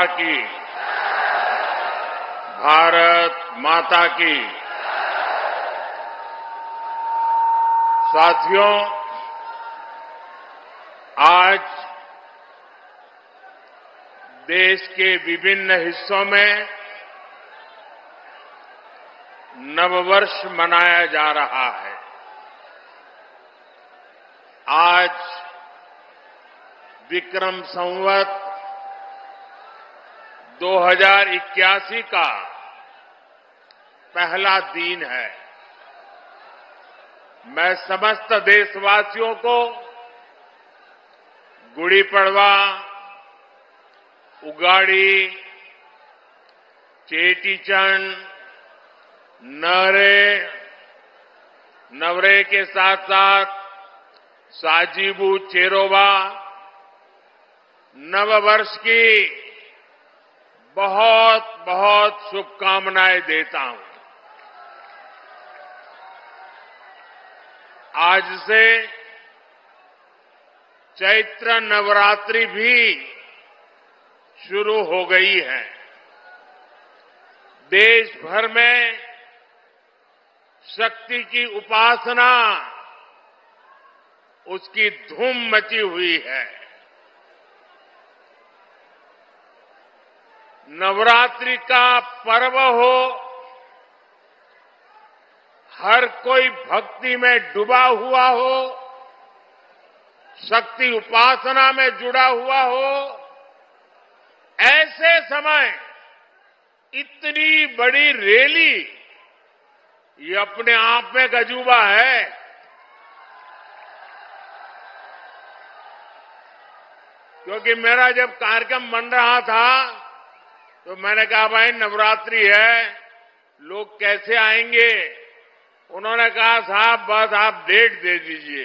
माता की, भारत माता की। साथियों, आज देश के विभिन्न हिस्सों में नववर्ष मनाया जा रहा है। आज विक्रम संवत 2081 का पहला दिन है। मैं समस्त देशवासियों को गुड़ी पड़वा, उगाड़ी, चेटीचंड, नवरे के साथ साथ साजिबू चेरोबा नववर्ष की बहुत बहुत शुभकामनाएं देता हूं। आज से चैत्र नवरात्रि भी शुरू हो गई है। देश भर में शक्ति की उपासना, उसकी धूम मची हुई है। नवरात्रि का पर्व हो, हर कोई भक्ति में डूबा हुआ हो, शक्ति उपासना में जुड़ा हुआ हो, ऐसे समय इतनी बड़ी रैली, ये अपने आप में गजूबा है। क्योंकि मेरा जब कार्यक्रम बन रहा था तो मैंने कहा भाई नवरात्रि है, लोग कैसे आएंगे। उन्होंने कहा साहब बस आप डेट दे दीजिए।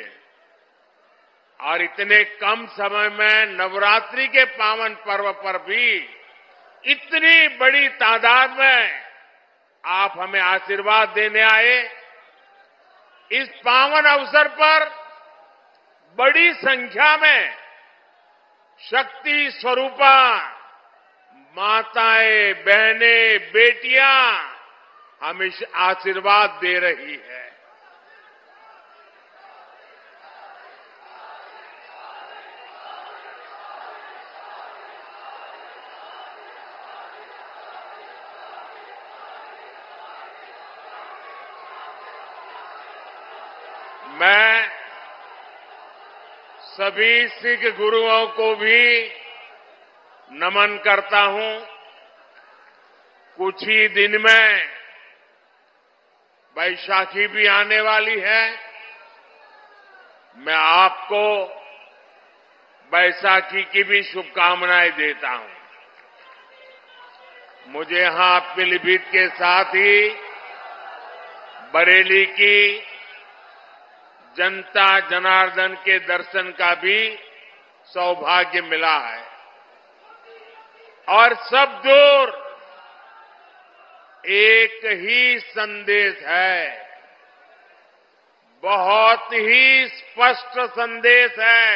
और इतने कम समय में नवरात्रि के पावन पर्व पर भी इतनी बड़ी तादाद में आप हमें आशीर्वाद देने आए। इस पावन अवसर पर बड़ी संख्या में शक्ति स्वरूपा माताएं, बहनें, बेटियां हमें आशीर्वाद दे रही है। मैं सभी सिख गुरुओं को भी नमन करता हूं। कुछ ही दिन में बैसाखी भी आने वाली है। मैं आपको बैसाखी की भी शुभकामनाएं देता हूं। मुझे यहां पीलीभीत के साथ ही बरेली की जनता जनार्दन के दर्शन का भी सौभाग्य मिला है। और सब दूर एक ही संदेश है, बहुत ही स्पष्ट संदेश है।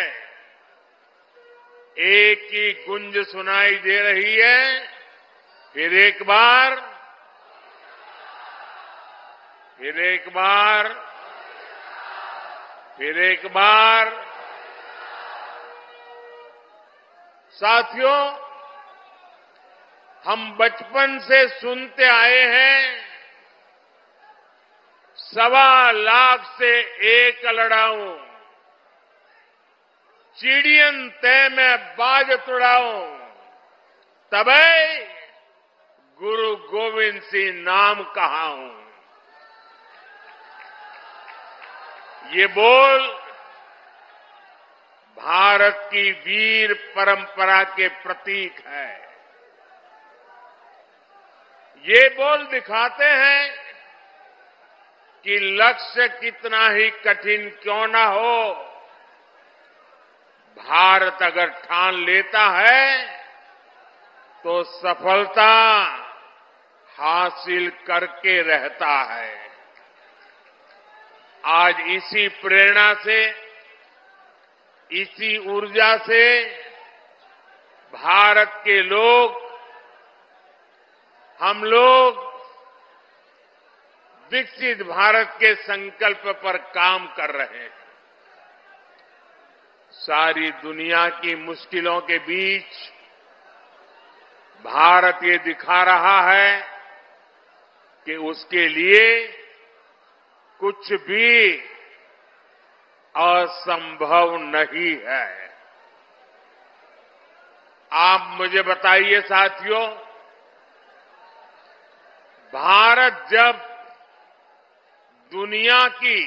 एक ही गुंज सुनाई दे रही है, फिर एक बार, फिर एक बार, फिर एक बार। साथियों, हम बचपन से सुनते आए हैं, 1.25 लाख से एक लड़ाऊं, चिड़ियन तय में बाज तुड़ाऊं, तबै गुरु गोविंद सिंह नाम कहाऊं। ये बोल भारत की वीर परंपरा के प्रतीक है। ये बोल दिखाते हैं कि लक्ष्य कितना ही कठिन क्यों ना हो, भारत अगर ठान लेता है तो सफलता हासिल करके रहता है। आज इसी प्रेरणा से, इसी ऊर्जा से भारत के लोग हम लोग विकसित भारत के संकल्प पर काम कर रहे हैं। सारी दुनिया की मुश्किलों के बीच भारत ये दिखा रहा है कि उसके लिए कुछ भी असंभव नहीं है। आप मुझे बताइए साथियों, भारत जब दुनिया की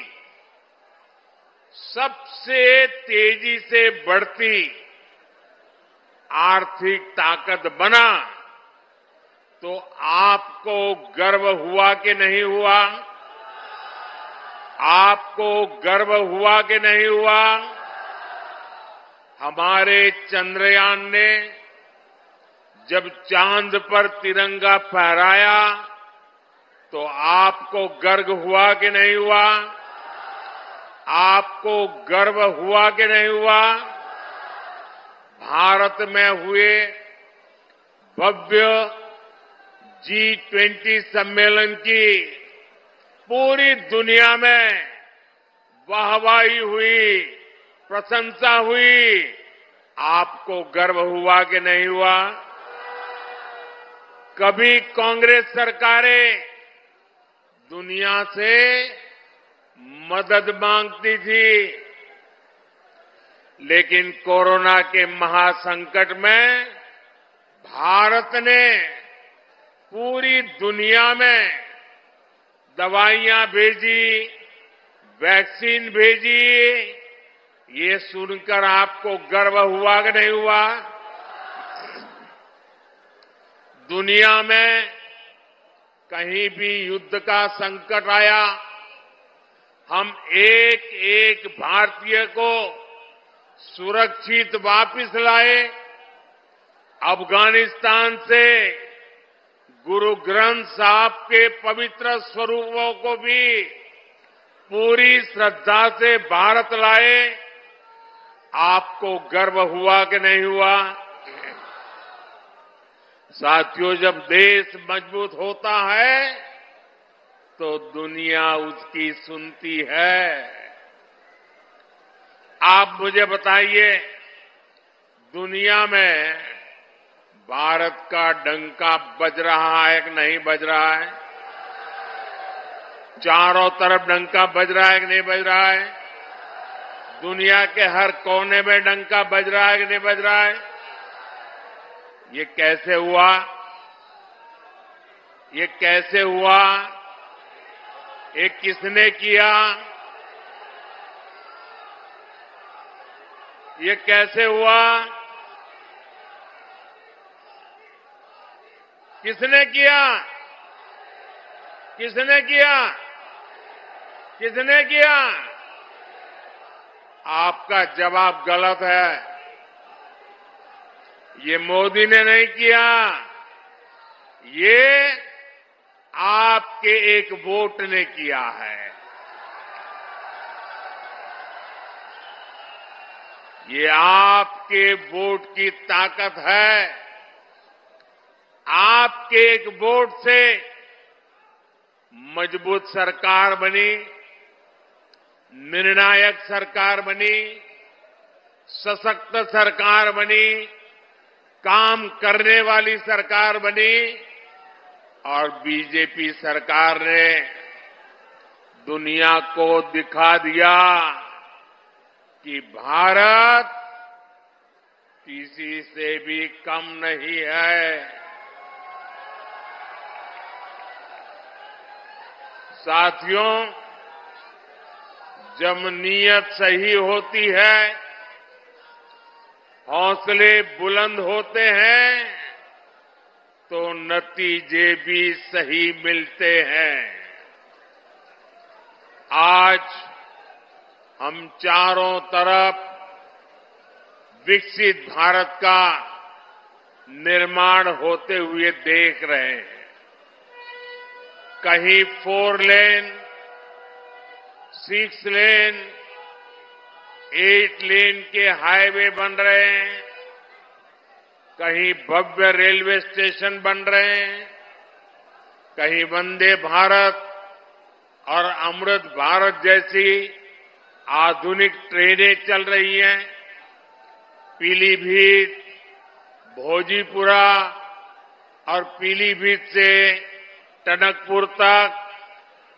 सबसे तेजी से बढ़ती आर्थिक ताकत बना तो आपको गर्व हुआ कि नहीं हुआ? आपको गर्व हुआ कि नहीं हुआ? हमारे चंद्रयान ने जब चांद पर तिरंगा फहराया तो आपको गर्व हुआ कि नहीं हुआ? आपको गर्व हुआ कि नहीं हुआ? भारत में हुए भव्य G20 सम्मेलन की पूरी दुनिया में वाहवाही हुई, प्रशंसा हुई। आपको गर्व हुआ कि नहीं हुआ? कभी कांग्रेस सरकारें दुनिया से मदद मांगती थी, लेकिन कोरोना के महासंकट में भारत ने पूरी दुनिया में दवाइयां भेजी, वैक्सीन भेजी। ये सुनकर आपको गर्व हुआ कि नहीं हुआ? दुनिया में कहीं भी युद्ध का संकट आया, हम एक एक भारतीय को सुरक्षित वापस लाए। अफगानिस्तान से गुरु ग्रंथ साहब के पवित्र स्वरूपों को भी पूरी श्रद्धा से भारत लाए। आपको गर्व हुआ कि नहीं हुआ? साथियों, जब देश मजबूत होता है तो दुनिया उसकी सुनती है। आप मुझे बताइए, दुनिया में भारत का डंका बज रहा है कि नहीं बज रहा है? चारों तरफ डंका बज रहा है कि नहीं बज रहा है? दुनिया के हर कोने में डंका बज रहा है कि नहीं बज रहा है? ये कैसे हुआ? ये कैसे हुआ? ये किसने किया? ये कैसे हुआ? किसने किया? किसने किया? किसने किया? आपका जवाब गलत है। ये मोदी ने नहीं किया, ये आपके एक वोट ने किया है। ये आपके वोट की ताकत है। आपके एक वोट से मजबूत सरकार बनी, निर्णायक सरकार बनी, सशक्त सरकार बनी, काम करने वाली सरकार बनी। और बीजेपी सरकार ने दुनिया को दिखा दिया कि भारत किसी से भी कम नहीं है। साथियों, जब नीयत सही होती है, हौसले बुलंद होते हैं, तो नतीजे भी सही मिलते हैं। आज हम चारों तरफ विकसित भारत का निर्माण होते हुए देख रहे हैं। कहीं 4 लेन, 6 लेन, 8 लेन के हाईवे बन रहे हैं, कहीं भव्य रेलवे स्टेशन बन रहे हैं, कहीं वंदे भारत और अमृत भारत जैसी आधुनिक ट्रेनें चल रही हैं। पीलीभीत, भोजीपुरा और पीलीभीत से टनकपुर तक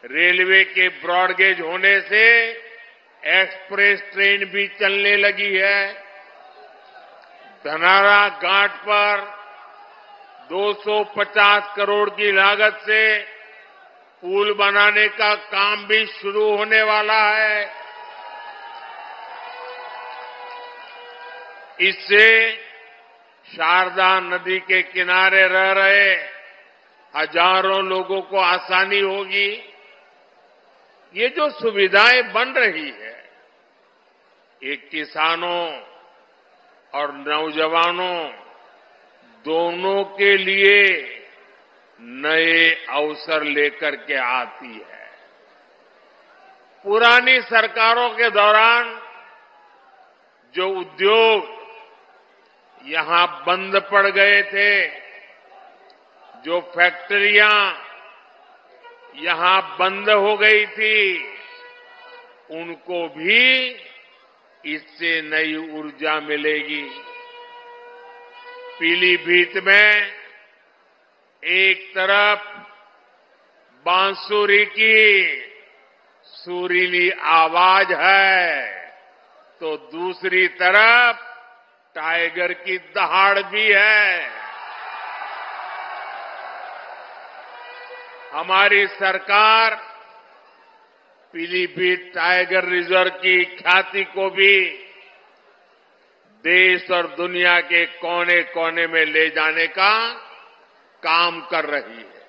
रेलवे के ब्रॉडगेज होने से एक्सप्रेस ट्रेन भी चलने लगी है। धनारा घाट पर 250 करोड़ की लागत से पुल बनाने का काम भी शुरू होने वाला है। इससे शारदा नदी के किनारे रह रहे हजारों लोगों को आसानी होगी। ये जो सुविधाएं बन रही है, ये किसानों और नौजवानों दोनों के लिए नए अवसर लेकर के आती है। पुरानी सरकारों के दौरान जो उद्योग यहां बंद पड़ गए थे, जो फैक्ट्रियां यहां बंद हो गई थी, उनको भी इससे नई ऊर्जा मिलेगी। पीलीभीत में एक तरफ बांसुरी की सुरीली आवाज है, तो दूसरी तरफ टाइगर की दहाड़ भी है। हमारी सरकार पीलीभीत टाइगर रिजर्व की ख्याति को भी देश और दुनिया के कोने कोने में ले जाने का काम कर रही है।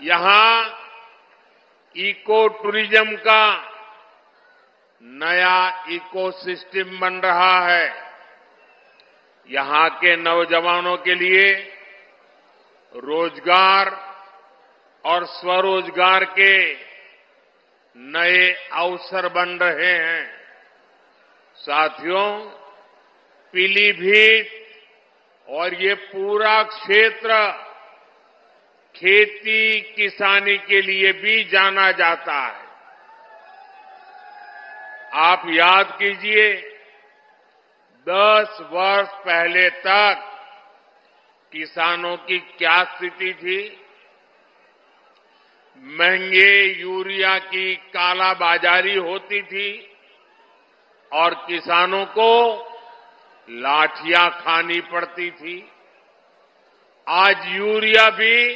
यहां इको टूरिज्म का नया इकोसिस्टम बन रहा है। यहां के नौजवानों के लिए रोजगार और स्वरोजगार के नए अवसर बन रहे हैं। साथियों, पीलीभीत और ये पूरा क्षेत्र खेती किसानी के लिए भी जाना जाता है। आप याद कीजिए, 10 वर्ष पहले तक किसानों की क्या स्थिति थी। महंगे यूरिया की कालाबाजारी होती थी और किसानों को लाठियां खानी पड़ती थी। आज यूरिया भी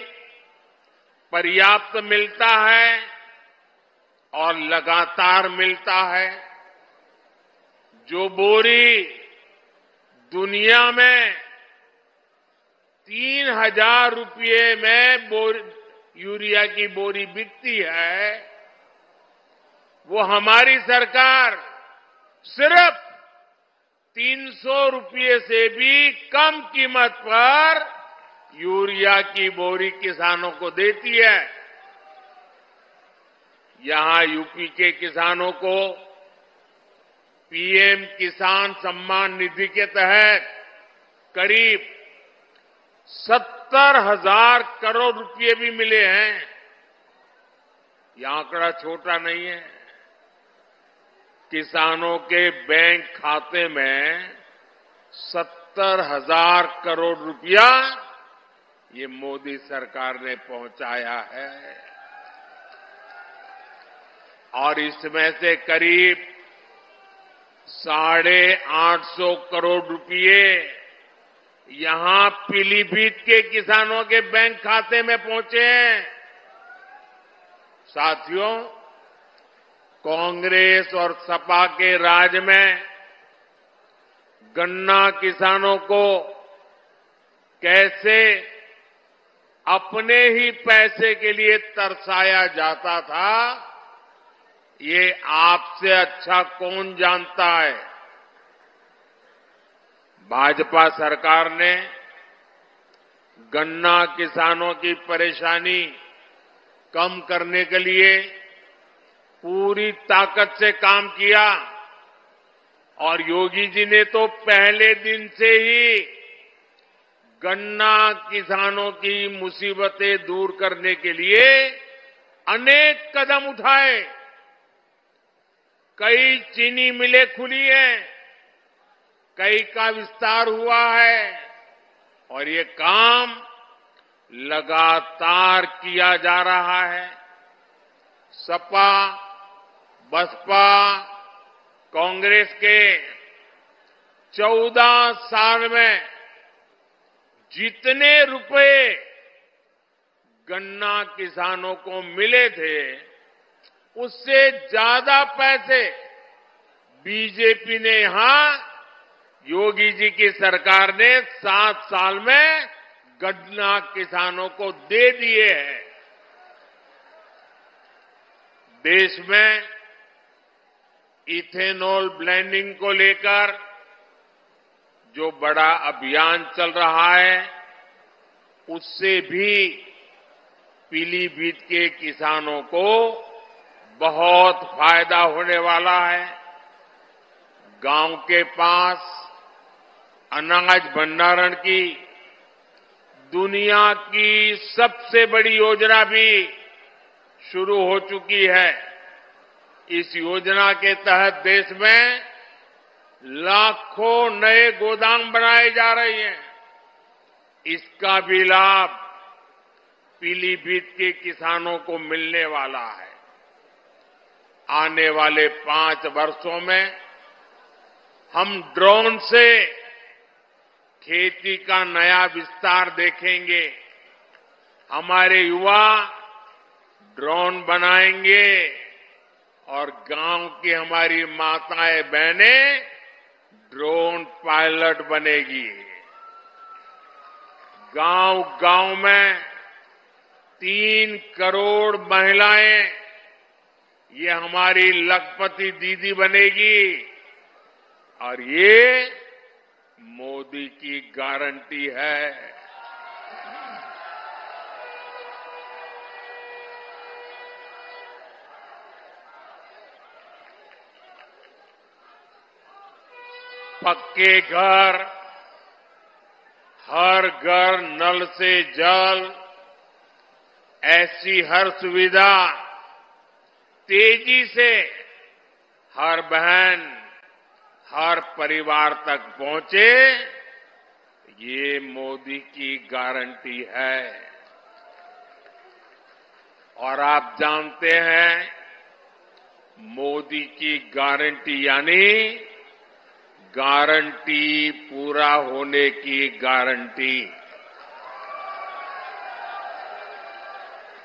पर्याप्त मिलता है और लगातार मिलता है। जो बोरी दुनिया में 3,000 रुपये में यूरिया की बोरी बिकती है, वो हमारी सरकार सिर्फ 300 रुपये से भी कम कीमत पर यूरिया की बोरी किसानों को देती है। यहां यूपी के किसानों को पीएम किसान सम्मान निधि के तहत करीब 70,000 करोड़ रुपए भी मिले हैं। यह आंकड़ा छोटा नहीं है। किसानों के बैंक खाते में 70,000 करोड़ रुपया ये मोदी सरकार ने पहुंचाया है और इसमें से करीब 850 करोड़ रुपये यहां पीलीभीत के किसानों के बैंक खाते में पहुंचे हैं। साथियों, कांग्रेस और सपा के राज में गन्ना किसानों को कैसे अपने ही पैसे के लिए तरसाया जाता था, ये आपसे अच्छा कौन जानता है। भाजपा सरकार ने गन्ना किसानों की परेशानी कम करने के लिए पूरी ताकत से काम किया और योगी जी ने तो पहले दिन से ही गन्ना किसानों की मुसीबतें दूर करने के लिए अनेक कदम उठाए। कई चीनी मिलें खुली हैं, कई का विस्तार हुआ है और ये काम लगातार किया जा रहा है। सपा, बसपा, कांग्रेस के 14 साल में जितने रुपए गन्ना किसानों को मिले थे, उससे ज्यादा पैसे बीजेपी ने यहां योगी जी की सरकार ने 7 साल में गन्ना किसानों को दे दिए हैं। देश में इथेनॉल ब्लेंडिंग को लेकर जो बड़ा अभियान चल रहा है, उससे भी पीलीभीत के किसानों को बहुत फायदा होने वाला है। गांव के पास अनाज भंडारण की दुनिया की सबसे बड़ी योजना भी शुरू हो चुकी है। इस योजना के तहत देश में लाखों नए गोदाम बनाए जा रहे हैं। इसका भी लाभ पीलीभीत के किसानों को मिलने वाला है। आने वाले 5 वर्षों में हम ड्रोन से खेती का नया विस्तार देखेंगे। हमारे युवा ड्रोन बनाएंगे और गांव की हमारी माताएं बहनें ड्रोन पायलट बनेगी। गांव-गांव में 3 करोड़ महिलाएं ये हमारी लखपति दीदी बनेगी और ये मोदी की गारंटी है। पक्के घर, हर घर नल से जल, ऐसी हर सुविधा तेजी से हर बहन, हर परिवार तक पहुंचे, ये मोदी की गारंटी है। और आप जानते हैं, मोदी की गारंटी यानी गारंटी पूरा होने की गारंटी।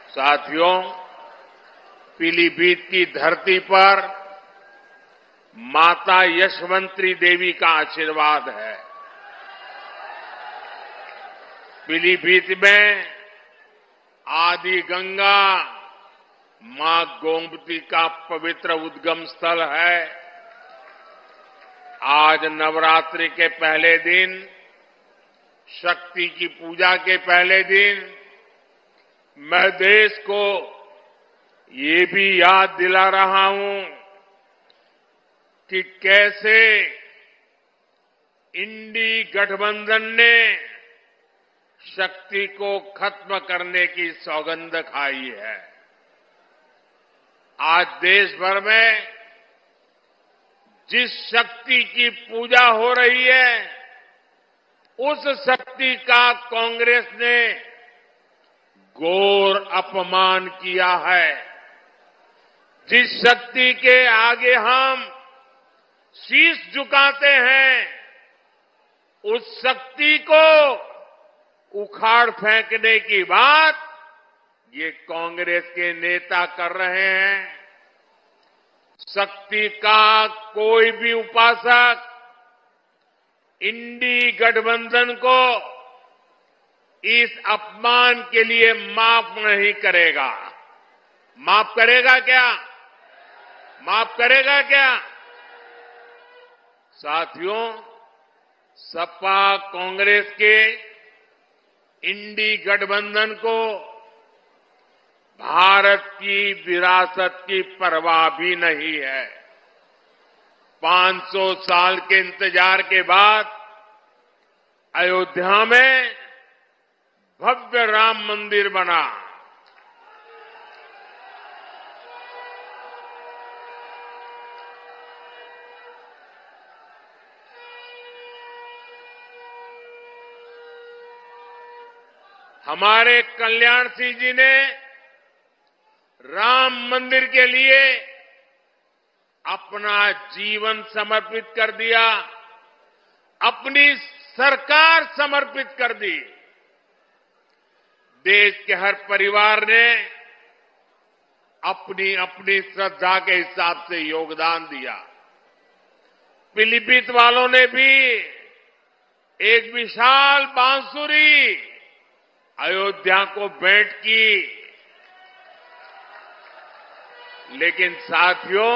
साथियों, पीलीभीत की धरती पर माता यशवंती देवी का आशीर्वाद है। पीलीभीत में आदि गंगा मां गोमती का पवित्र उद्गम स्थल है। आज नवरात्रि के पहले दिन, शक्ति की पूजा के पहले दिन, मैं देश को ये भी याद दिला रहा हूं कि कैसे इंडी गठबंधन ने शक्ति को खत्म करने की सौगंध खाई है। आज देश भर में जिस शक्ति की पूजा हो रही है, उस शक्ति का कांग्रेस ने घोर अपमान किया है। जिस शक्ति के आगे हम शीश झुकाते हैं, उस शक्ति को उखाड़ फेंकने की बात ये कांग्रेस के नेता कर रहे हैं। शक्ति का कोई भी उपासक इंडी गठबंधन को इस अपमान के लिए माफ नहीं करेगा। माफ करेगा क्या? माफ करेगा क्या? साथियों, सपा कांग्रेस के इंडी गठबंधन को भारत की विरासत की परवाह भी नहीं है। 500 साल के इंतजार के बाद अयोध्या में भव्य राम मंदिर बना। हमारे कल्याण सिंह जी ने राम मंदिर के लिए अपना जीवन समर्पित कर दिया, अपनी सरकार समर्पित कर दी। देश के हर परिवार ने अपनी अपनी श्रद्धा के हिसाब से योगदान दिया। पीलीभीत वालों ने भी एक विशाल बांसुरी अयोध्या को भेंट की। लेकिन साथियों,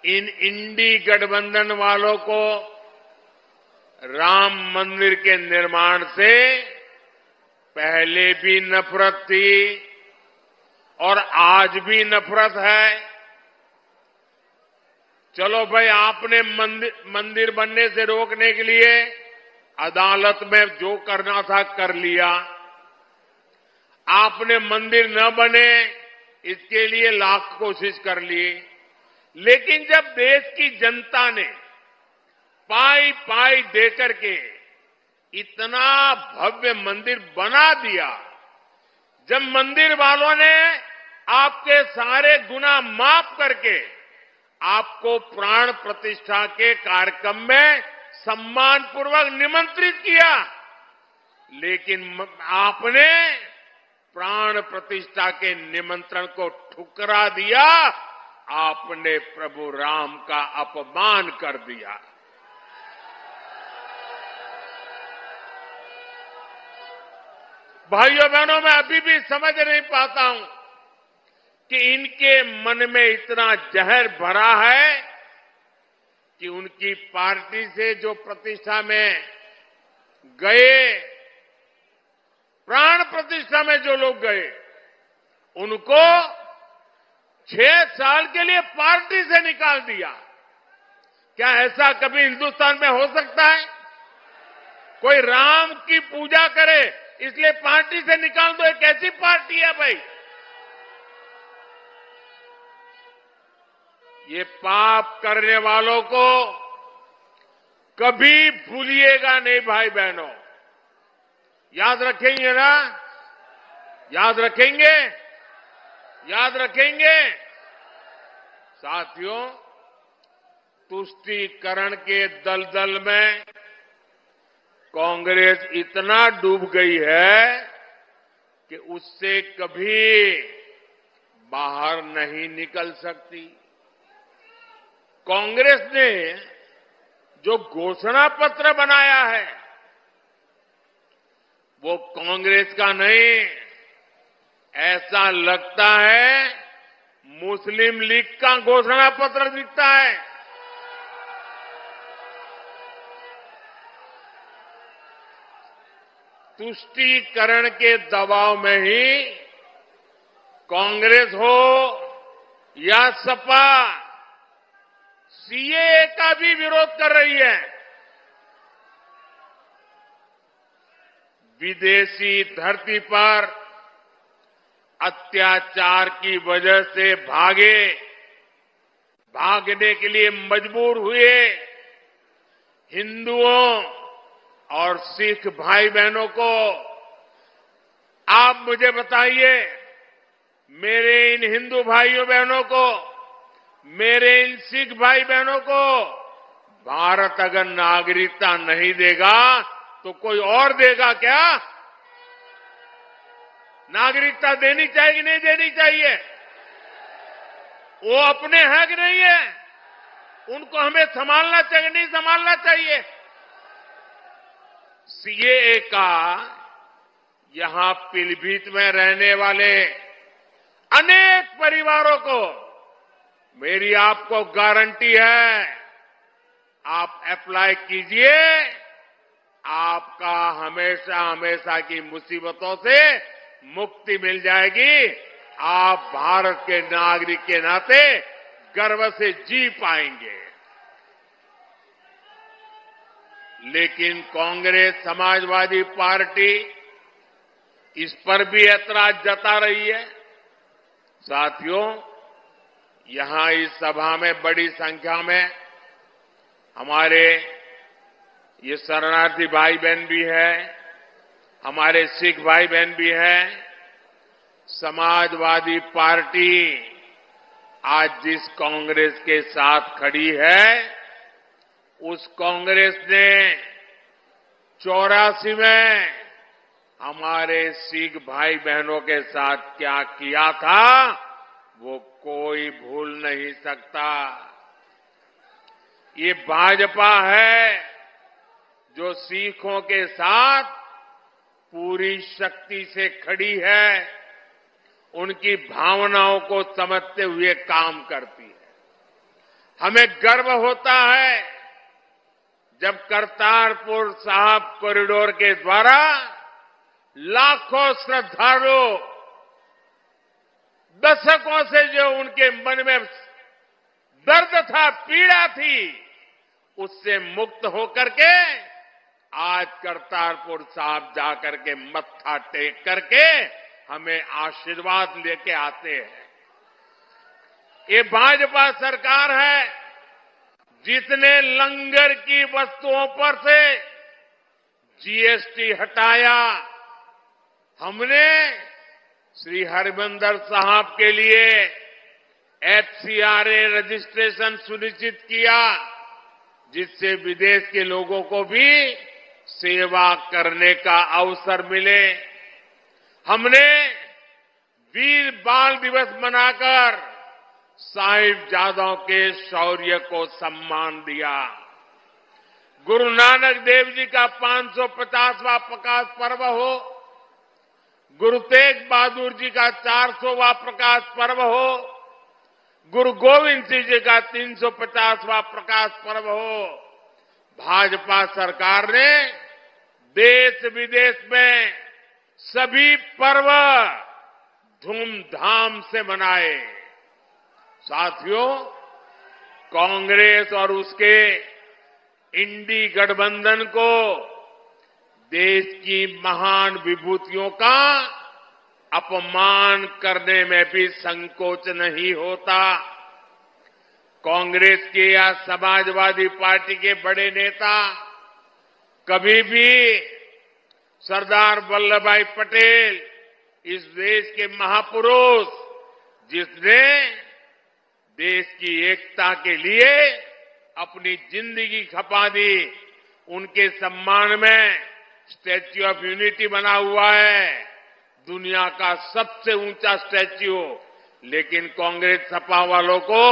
इन इंडी गठबंधन वालों को राम मंदिर के निर्माण से पहले भी नफरत थी और आज भी नफरत है। चलो भाई, आपने मंदिर बनने से रोकने के लिए अदालत में जो करना था कर लिया। आपने मंदिर न बने इसके लिए लाख कोशिश कर ली। लेकिन जब देश की जनता ने पाई पाई देकर के इतना भव्य मंदिर बना दिया, जब मंदिर वालों ने आपके सारे गुनाह माफ करके आपको प्राण प्रतिष्ठा के कार्यक्रम में सम्मानपूर्वक निमंत्रित किया, लेकिन आपने प्राण प्रतिष्ठा के निमंत्रण को ठुकरा दिया। आपने प्रभु राम का अपमान कर दिया। भाइयों बहनों, मैं अभी भी समझ नहीं पाता हूं कि इनके मन में इतना जहर भरा है कि उनकी पार्टी से जो प्रतिष्ठा में गए, प्राण प्रतिष्ठा में जो लोग गए, उनको 6 साल के लिए पार्टी से निकाल दिया। क्या ऐसा कभी हिंदुस्तान में हो सकता है? कोई राम की पूजा करे इसलिए पार्टी से निकाल दो? एक कैसी पार्टी है भाई? ये पाप करने वालों को कभी भूलिएगा नहीं भाई बहनों। याद रखेंगे ना? याद रखेंगे? याद रखेंगे? साथियों, तुष्टीकरण के दलदल में कांग्रेस इतना डूब गई है कि उससे कभी बाहर नहीं निकल सकती। कांग्रेस ने जो घोषणा पत्र बनाया है वो कांग्रेस का नहीं, ऐसा लगता है मुस्लिम लीग का घोषणा पत्र दिखता है। तुष्टीकरण के दबाव में ही कांग्रेस हो या सपा सीएए का भी विरोध कर रही है। विदेशी धरती पर अत्याचार की वजह से भागने के लिए मजबूर हुए हिंदुओं और सिख भाई बहनों को आप मुझे बताइए, मेरे इन हिंदू भाइयों बहनों को, मेरे इन सिख भाई बहनों को भारत अगर नागरिकता नहीं देगा तो कोई और देगा क्या? नागरिकता देनी चाहिए कि नहीं देनी चाहिए? वो अपने हैं कि नहीं है? उनको हमें संभालना चाहिए, नहीं संभालना चाहिए? सीएए का यहां पीलीभीत में रहने वाले अनेक परिवारों को मेरी आपको गारंटी है, आप अप्लाई कीजिए, आपका हमेशा हमेशा की मुसीबतों से मुक्ति मिल जाएगी। आप भारत के नागरिक के नाते गर्व से जी पाएंगे। लेकिन कांग्रेस समाजवादी पार्टी इस पर भी ऐतराज जता रही है। साथियों, यहां इस सभा में बड़ी संख्या में हमारे ये शरणार्थी भाई बहन भी है, हमारे सिख भाई बहन भी हैं। समाजवादी पार्टी आज जिस कांग्रेस के साथ खड़ी है, उस कांग्रेस ने 84 में हमारे सिख भाई बहनों के साथ क्या किया था, वो कोई भूल नहीं सकता। ये भाजपा है जो सिखों के साथ पूरी शक्ति से खड़ी है, उनकी भावनाओं को समझते हुए काम करती है। हमें गर्व होता है जब करतारपुर साहिब कॉरिडोर के द्वारा लाखों श्रद्धालु दशकों से जो उनके मन में दर्द था, पीड़ा थी, उससे मुक्त होकर के आज करतारपुर साहिब जाकर के मत्था टेक करके हमें आशीर्वाद लेके आते हैं। ये भाजपा सरकार है जिसने लंगर की वस्तुओं पर से जीएसटी हटाया। हमने श्री हरिमंदिर साहिब के लिए एफसीआरए रजिस्ट्रेशन सुनिश्चित किया, जिससे विदेश के लोगों को भी सेवा करने का अवसर मिले। हमने वीर बाल दिवस मनाकर साहिबजादों के शौर्य को सम्मान दिया। गुरु नानक देव जी का 550वां प्रकाश पर्व हो, गुरु तेग बहादुर जी का 400वां प्रकाश पर्व हो, गुरु गोविंद सिंह जी का 350वां प्रकाश पर्व हो, भाजपा सरकार ने देश विदेश में सभी पर्व धूमधाम से मनाए। साथियों, कांग्रेस और उसके इंडी गठबंधन को देश की महान विभूतियों का अपमान करने में भी संकोच नहीं होता। कांग्रेस के या समाजवादी पार्टी के बड़े नेता कभी भी सरदार वल्लभ भाई पटेल, इस देश के महापुरुष जिसने देश की एकता के लिए अपनी जिंदगी खपा दी, उनके सम्मान में स्टैच्यू ऑफ यूनिटी बना हुआ है, दुनिया का सबसे ऊंचा स्टैच्यू। लेकिन कांग्रेस सपा वालों को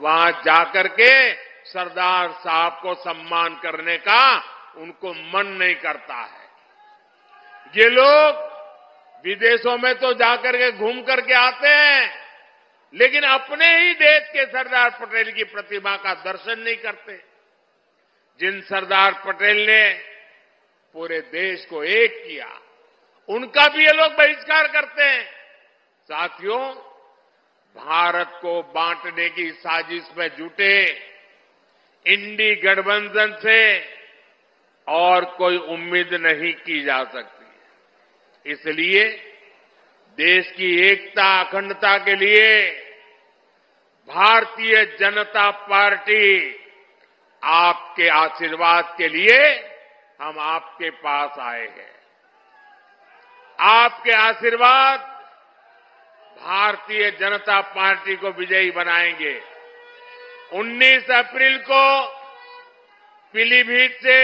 वहां जाकर के सरदार साहब को सम्मान करने का उनको मन नहीं करता है। ये लोग विदेशों में तो जाकर के घूम करके आते हैं, लेकिन अपने ही देश के सरदार पटेल की प्रतिमा का दर्शन नहीं करते, जिन सरदार पटेल ने पूरे देश को एक किया, उनका भी ये लोग बहिष्कार करते हैं। साथियों, भारत को बांटने की साजिश में जुटे इंडी गठबंधन से और कोई उम्मीद नहीं की जा सकती। इसलिए देश की एकता अखंडता के लिए भारतीय जनता पार्टी आपके आशीर्वाद के लिए हम आपके पास आए हैं। आपके आशीर्वाद भारतीय जनता पार्टी को विजयी बनाएंगे। 19 अप्रैल को पीलीभीत से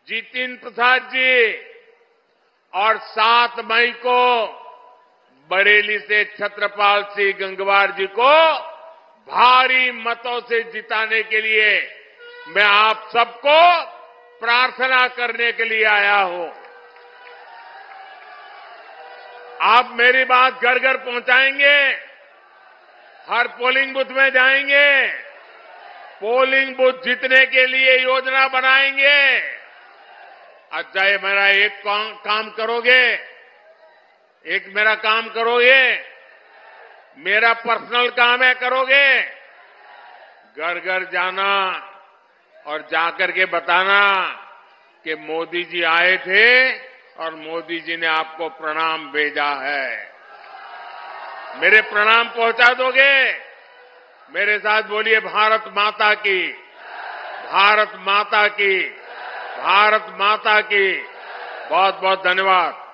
जितिन प्रसाद जी और 7 मई को बरेली से छत्रपाल सिंह गंगवार जी को भारी मतों से जिताने के लिए मैं आप सबको प्रार्थना करने के लिए आया हूं। आप मेरी बात घर घर पहुंचाएंगे, हर पोलिंग बूथ में जाएंगे, पोलिंग बूथ जीतने के लिए योजना बनाएंगे। अच्छा, ये मेरा एक काम करोगे, एक मेरा काम करोगे, मेरा पर्सनल काम है, करोगे? घर घर जाना और जाकर के बताना कि मोदी जी आए थे और मोदी जी ने आपको प्रणाम भेजा है। मेरे प्रणाम पहुंचा दोगे? मेरे साथ बोलिए भारत माता की, भारत माता की, भारत माता की। बहुत बहुत धन्यवाद।